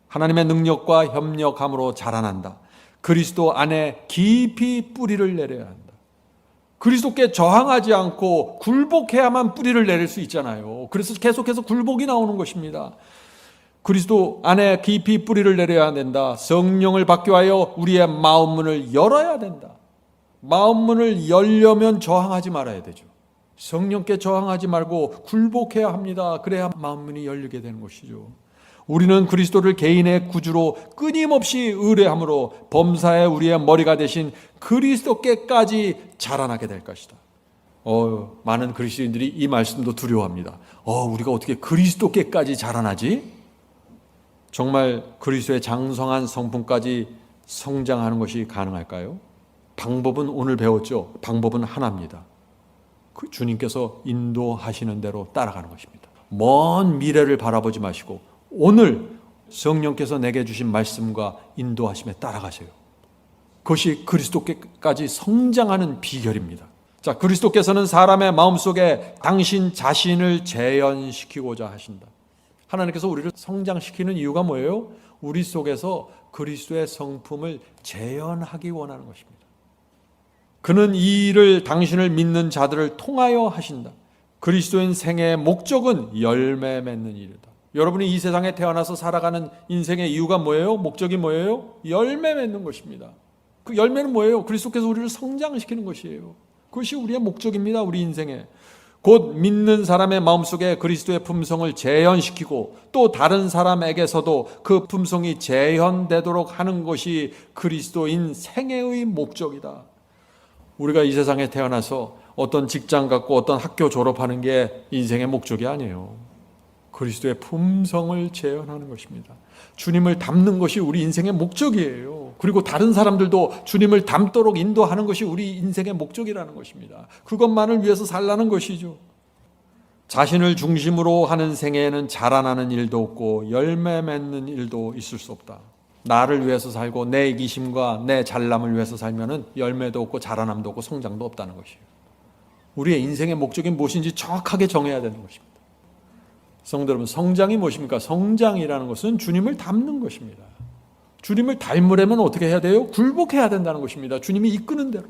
하나님의 능력과 협력함으로 자라난다. 그리스도 안에 깊이 뿌리를 내려야 한다. 그리스도께 저항하지 않고 굴복해야만 뿌리를 내릴 수 있잖아요. 그래서 계속해서 굴복이 나오는 것입니다. 그리스도 안에 깊이 뿌리를 내려야 된다. 성령을 받기 위하여 우리의 마음 문을 열어야 된다. 마음 문을 열려면 저항하지 말아야 되죠. 성령께 저항하지 말고 굴복해야 합니다. 그래야 마음 문이 열리게 되는 것이죠. 우리는 그리스도를 개인의 구주로 끊임없이 의뢰함으로 범사에 우리의 머리가 되신 그리스도께까지 자라나게 될 것이다. 많은 그리스도인들이 이 말씀도 두려워합니다. 우리가 어떻게 그리스도께까지 자라나지? 정말 그리스도의 장성한 성품까지 성장하는 것이 가능할까요? 방법은 오늘 배웠죠. 방법은 하나입니다. 그 주님께서 인도하시는 대로 따라가는 것입니다. 먼 미래를 바라보지 마시고 오늘 성령께서 내게 주신 말씀과 인도하심에 따라가세요. 그것이 그리스도께까지 성장하는 비결입니다. 자, 그리스도께서는 사람의 마음속에 당신 자신을 재현시키고자 하신다. 하나님께서 우리를 성장시키는 이유가 뭐예요? 우리 속에서 그리스도의 성품을 재현하기 원하는 것입니다. 그는 이 일을 당신을 믿는 자들을 통하여 하신다. 그리스도인 생애의 목적은 열매 맺는 일이다. 여러분이 이 세상에 태어나서 살아가는 인생의 이유가 뭐예요? 목적이 뭐예요? 열매 맺는 것입니다. 그 열매는 뭐예요? 그리스도께서 우리를 성장시키는 것이에요. 그것이 우리의 목적입니다. 우리 인생에. 곧 믿는 사람의 마음속에 그리스도의 품성을 재현시키고 또 다른 사람에게서도 그 품성이 재현되도록 하는 것이 그리스도인 생애의 목적이다. 우리가 이 세상에 태어나서 어떤 직장 갖고 어떤 학교 졸업하는 게 인생의 목적이 아니에요. 그리스도의 품성을 재현하는 것입니다. 주님을 닮는 것이 우리 인생의 목적이에요. 그리고 다른 사람들도 주님을 닮도록 인도하는 것이 우리 인생의 목적이라는 것입니다. 그것만을 위해서 살라는 것이죠. 자신을 중심으로 하는 생애에는 자라나는 일도 없고 열매 맺는 일도 있을 수 없다. 나를 위해서 살고 내 이기심과 내 잘남을 위해서 살면은 열매도 없고 자라남도 없고 성장도 없다는 것이에요. 우리의 인생의 목적이 무엇인지 정확하게 정해야 되는 것입니다. 성도 여러분, 성장이 무엇입니까? 성장이라는 것은 주님을 닮는 것입니다. 주님을 닮으려면 어떻게 해야 돼요? 굴복해야 된다는 것입니다. 주님이 이끄는 대로.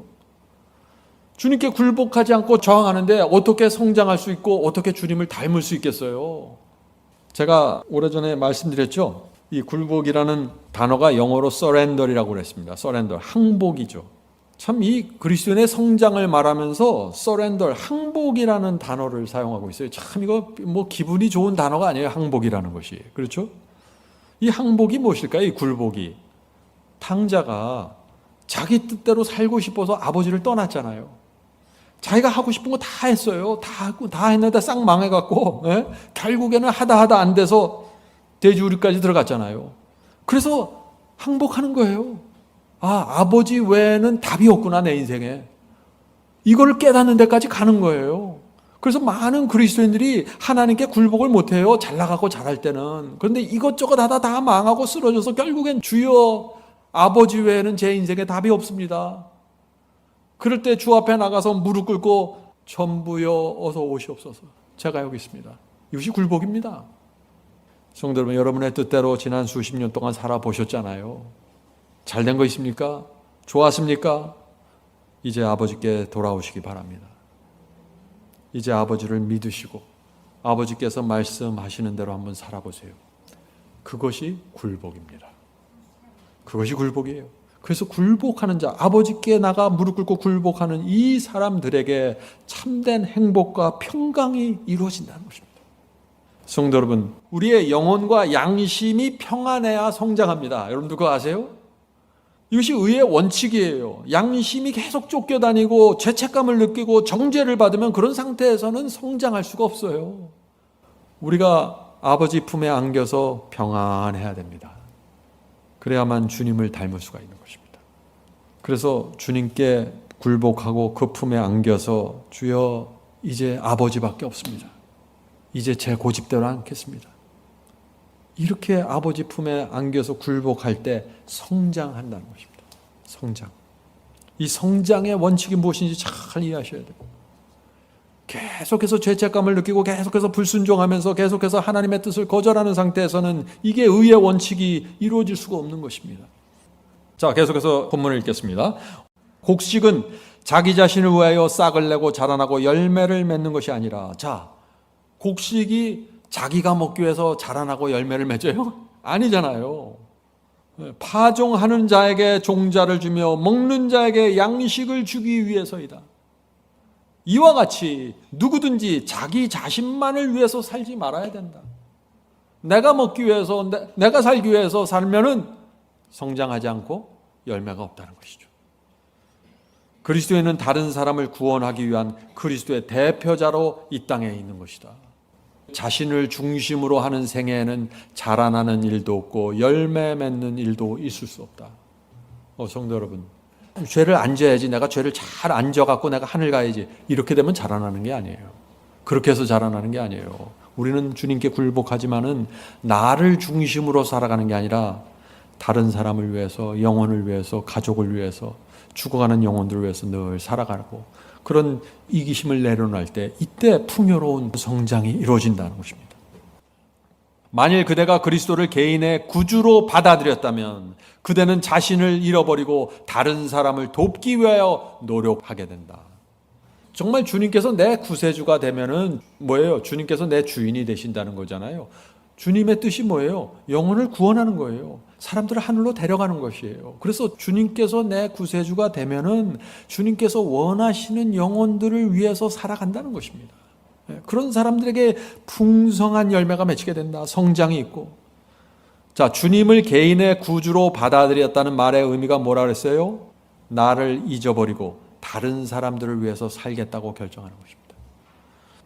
주님께 굴복하지 않고 저항하는데 어떻게 성장할 수 있고 어떻게 주님을 닮을 수 있겠어요? 제가 오래전에 말씀드렸죠. 이 굴복이라는 단어가 영어로 surrender이라고 그랬습니다. surrender, 항복이죠. 참 이 그리스도인의 성장을 말하면서 surrender, 항복이라는 단어를 사용하고 있어요. 참 이거 뭐 기분이 좋은 단어가 아니에요. 항복이라는 것이. 그렇죠? 이 항복이 무엇일까요? 이 굴복이. 탕자가 자기 뜻대로 살고 싶어서 아버지를 떠났잖아요. 자기가 하고 싶은 거 다 했어요. 다 했는데 싹 망해갖고 결국에는 하다 안 돼서 돼지우리까지 들어갔잖아요. 그래서 항복하는 거예요. 아버지 외에는 답이 없구나 내 인생에. 이거를 깨닫는 데까지 가는 거예요. 그래서 많은 그리스도인들이 하나님께 굴복을 못해요. 잘 나가고 잘할 때는. 그런데 이것저것 하다 다 망하고 쓰러져서 결국엔 주여 아버지 외에는 제 인생에 답이 없습니다. 그럴 때 주 앞에 나가서 무릎 꿇고 전부여 어서 오시옵소서. 제가 여기 있습니다. 이것이 굴복입니다. 성도 여러분, 여러분의 뜻대로 지난 수십 년 동안 살아보셨잖아요. 잘된 거 있습니까? 좋았습니까? 이제 아버지께 돌아오시기 바랍니다. 이제 아버지를 믿으시고 아버지께서 말씀하시는 대로 한번 살아보세요. 그것이 굴복입니다. 그것이 굴복이에요. 그래서 굴복하는 자, 아버지께 나가 무릎 꿇고 굴복하는 이 사람들에게 참된 행복과 평강이 이루어진다는 것입니다. 성도 여러분, 우리의 영혼과 양심이 평안해야 성장합니다. 여러분들 그거 아세요? 이것이 의의 원칙이에요. 양심이 계속 쫓겨다니고 죄책감을 느끼고 정죄를 받으면 그런 상태에서는 성장할 수가 없어요. 우리가 아버지 품에 안겨서 평안해야 됩니다. 그래야만 주님을 닮을 수가 있는 것입니다. 그래서 주님께 굴복하고 그 품에 안겨서 주여 이제 아버지밖에 없습니다. 이제 제 고집대로 않겠습니다. 이렇게 아버지 품에 안겨서 굴복할 때 성장한다는 것입니다. 성장. 이 성장의 원칙이 무엇인지 잘 이해하셔야 돼요. 계속해서 죄책감을 느끼고 계속해서 불순종하면서 계속해서 하나님의 뜻을 거절하는 상태에서는 이게 의의 원칙이 이루어질 수가 없는 것입니다. 자, 계속해서 본문을 읽겠습니다. 곡식은 자기 자신을 위하여 싹을 내고 자라나고 열매를 맺는 것이 아니라, 자, 곡식이 자기가 먹기 위해서 자라나고 열매를 맺어요? 아니잖아요. 파종하는 자에게 종자를 주며 먹는 자에게 양식을 주기 위해서이다. 이와 같이 누구든지 자기 자신만을 위해서 살지 말아야 된다. 내가 먹기 위해서, 내가 살기 위해서 살면은 성장하지 않고 열매가 없다는 것이죠. 그리스도인은 다른 사람을 구원하기 위한 그리스도의 대표자로 이 땅에 있는 것이다. 자신을 중심으로 하는 생애에는 자라나는 일도 없고 열매 맺는 일도 있을 수 없다. 성도 여러분, 죄를 안 져야지, 내가 죄를 잘 안 져갖고 내가 하늘 가야지, 이렇게 되면 자라나는 게 아니에요. 그렇게 해서 자라나는 게 아니에요. 우리는 주님께 굴복하지만은 나를 중심으로 살아가는 게 아니라 다른 사람을 위해서, 영혼을 위해서, 가족을 위해서, 죽어가는 영혼들을 위해서 늘 살아가고, 그런 이기심을 내려놓을 때 이때 풍요로운 성장이 이루어진다는 것입니다. 만일 그대가 그리스도를 개인의 구주로 받아들였다면 그대는 자신을 잃어버리고 다른 사람을 돕기 위하여 노력하게 된다. 정말 주님께서 내 구세주가 되면은 뭐예요? 주님께서 내 주인이 되신다는 거잖아요. 주님의 뜻이 뭐예요? 영혼을 구원하는 거예요. 사람들을 하늘로 데려가는 것이에요. 그래서 주님께서 내 구세주가 되면은 주님께서 원하시는 영혼들을 위해서 살아간다는 것입니다. 그런 사람들에게 풍성한 열매가 맺히게 된다. 성장이 있고. 자, 주님을 개인의 구주로 받아들였다는 말의 의미가 뭐라 그랬어요? 나를 잊어버리고 다른 사람들을 위해서 살겠다고 결정하는 것입니다.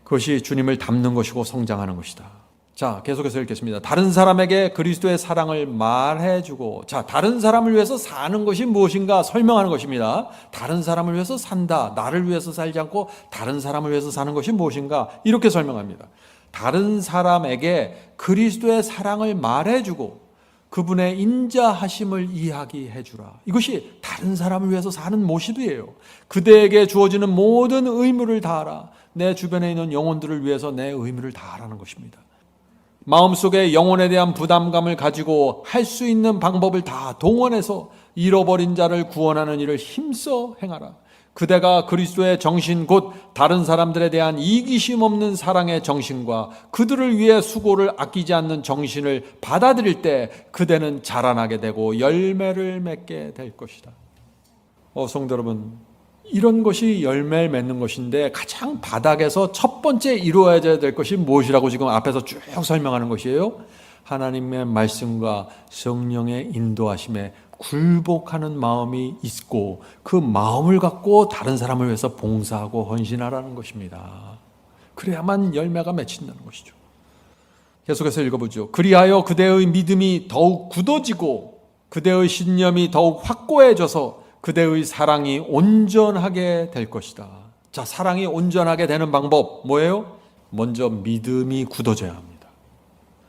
그것이 주님을 닮는 것이고 성장하는 것이다. 자, 계속해서 읽겠습니다. 다른 사람에게 그리스도의 사랑을 말해주고, 자, 다른 사람을 위해서 사는 것이 무엇인가 설명하는 것입니다. 다른 사람을 위해서 산다. 나를 위해서 살지 않고 다른 사람을 위해서 사는 것이 무엇인가? 이렇게 설명합니다. 다른 사람에게 그리스도의 사랑을 말해주고 그분의 인자하심을 이야기해 주라. 이것이 다른 사람을 위해서 사는 모습이에요. 그대에게 주어지는 모든 의무를 다하라. 내 주변에 있는 영혼들을 위해서 내 의무를 다하라는 것입니다. 마음속에 영혼에 대한 부담감을 가지고 할 수 있는 방법을 다 동원해서 잃어버린 자를 구원하는 일을 힘써 행하라. 그대가 그리스도의 정신 곧 다른 사람들에 대한 이기심 없는 사랑의 정신과 그들을 위해 수고를 아끼지 않는 정신을 받아들일 때 그대는 자라나게 되고 열매를 맺게 될 것이다. 성도 여러분, 이런 것이 열매를 맺는 것인데 가장 바닥에서 첫 번째 이루어져야 될 것이 무엇이라고 지금 앞에서 쭉 설명하는 것이에요? 하나님의 말씀과 성령의 인도하심에 굴복하는 마음이 있고 그 마음을 갖고 다른 사람을 위해서 봉사하고 헌신하라는 것입니다. 그래야만 열매가 맺힌다는 것이죠. 계속해서 읽어보죠. 그리하여 그대의 믿음이 더욱 굳어지고 그대의 신념이 더욱 확고해져서 그대의 사랑이 온전하게 될 것이다. 자, 사랑이 온전하게 되는 방법 뭐예요? 먼저 믿음이 굳어져야 합니다.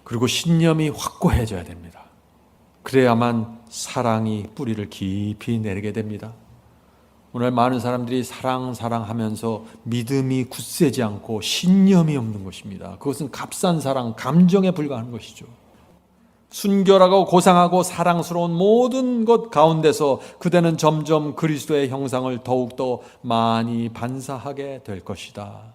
그리고 신념이 확고해져야 됩니다. 그래야만 사랑이 뿌리를 깊이 내리게 됩니다. 오늘 많은 사람들이 사랑하면서 믿음이 굳세지 않고 신념이 없는 것입니다. 그것은 값싼 사랑, 감정에 불과한 것이죠. 순결하고 고상하고 사랑스러운 모든 것 가운데서 그대는 점점 그리스도의 형상을 더욱더 많이 반사하게 될 것이다.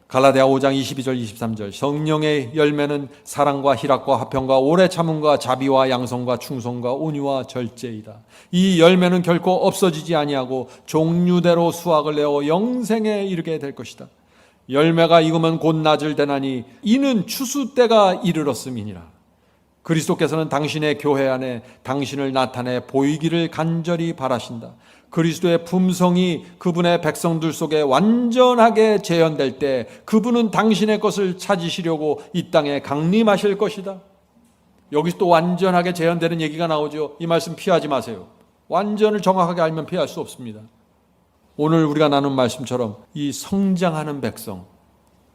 갈라디아 5장 22절 23절 성령의 열매는 사랑과 희락과 화평과 오래 참음과 자비와 양성과 충성과 온유와 절제이다. 이 열매는 결코 없어지지 아니하고 종류대로 수확을 내어 영생에 이르게 될 것이다. 열매가 익으면 곧 낮을 때나니 이는 추수 때가 이르렀음이니라. 그리스도께서는 당신의 교회 안에 당신을 나타내 보이기를 간절히 바라신다. 그리스도의 품성이 그분의 백성들 속에 완전하게 재현될 때 그분은 당신의 것을 찾으시려고 이 땅에 강림하실 것이다. 여기서 또 완전하게 재현되는 얘기가 나오죠. 이 말씀 피하지 마세요. 완전을 정확하게 알면 피할 수 없습니다. 오늘 우리가 나눈 말씀처럼 이 성장하는 백성,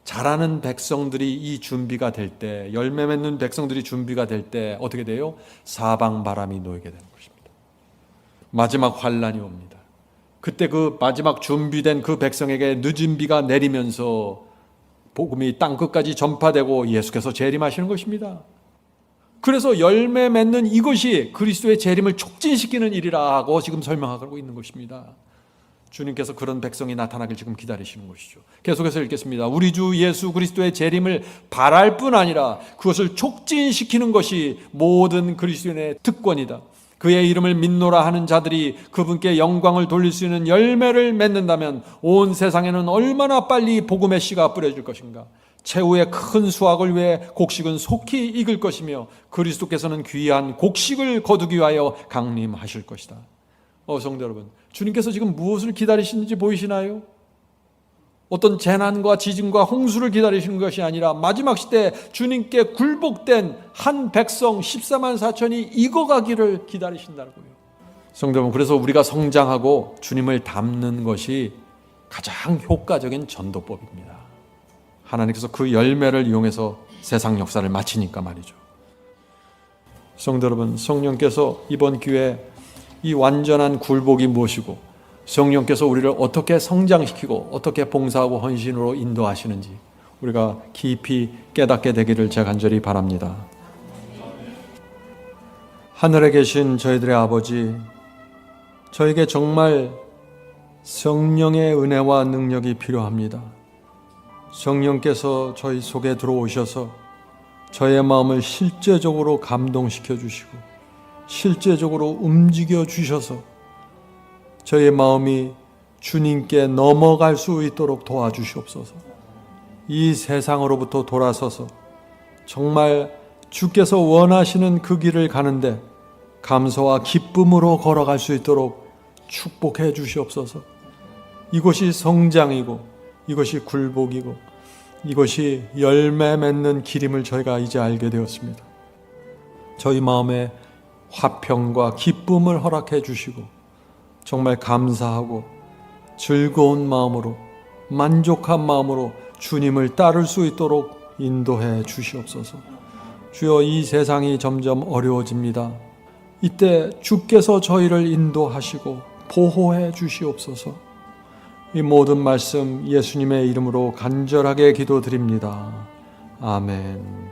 자라는 백성들이 이 준비가 될 때, 열매 맺는 백성들이 준비가 될 때 어떻게 돼요? 사방 바람이 놓이게 되는 것입니다. 마지막 환란이 옵니다. 그때 그 마지막 준비된 그 백성에게 늦은 비가 내리면서 복음이 땅 끝까지 전파되고 예수께서 재림하시는 것입니다. 그래서 열매 맺는 이것이 그리스도의 재림을 촉진시키는 일이라고 지금 설명하고 있는 것입니다. 주님께서 그런 백성이 나타나길 지금 기다리시는 것이죠. 계속해서 읽겠습니다. 우리 주 예수 그리스도의 재림을 바랄 뿐 아니라 그것을 촉진시키는 것이 모든 그리스도인의 특권이다. 그의 이름을 믿노라 하는 자들이 그분께 영광을 돌릴 수 있는 열매를 맺는다면 온 세상에는 얼마나 빨리 복음의 씨가 뿌려질 것인가. 최후의 큰 수확을 위해 곡식은 속히 익을 것이며 그리스도께서는 귀한 곡식을 거두기 위하여 강림하실 것이다. 성도 여러분, 주님께서 지금 무엇을 기다리시는지 보이시나요? 어떤 재난과 지진과 홍수를 기다리시는 것이 아니라 마지막 시대 주님께 굴복된 한 백성 14만 4천이 익어가기를 기다리신다고요. 성도 여러분, 그래서 우리가 성장하고 주님을 닮는 것이 가장 효과적인 전도법입니다. 하나님께서 그 열매를 이용해서 세상 역사를 마치니까 말이죠. 성도 여러분, 성령께서 이번 기회에 이 완전한 굴복이 무엇이고 성령께서 우리를 어떻게 성장시키고 어떻게 봉사하고 헌신으로 인도하시는지 우리가 깊이 깨닫게 되기를 제가 간절히 바랍니다. 하늘에 계신 저희들의 아버지, 저에게 정말 성령의 은혜와 능력이 필요합니다. 성령께서 저희 속에 들어오셔서 저의 마음을 실제적으로 감동시켜 주시고 실제적으로 움직여 주셔서 저의 마음이 주님께 넘어갈 수 있도록 도와주시옵소서. 이 세상으로부터 돌아서서 정말 주께서 원하시는 그 길을 가는데 감사와 기쁨으로 걸어갈 수 있도록 축복해 주시옵소서. 이것이 성장이고 이것이 굴복이고 이것이 열매 맺는 길임을 저희가 이제 알게 되었습니다. 저희 마음에 화평과 기쁨을 허락해 주시고 정말 감사하고 즐거운 마음으로 만족한 마음으로 주님을 따를 수 있도록 인도해 주시옵소서. 주여, 이 세상이 점점 어려워집니다. 이때 주께서 저희를 인도하시고 보호해 주시옵소서. 이 모든 말씀 예수님의 이름으로 간절하게 기도드립니다. 아멘.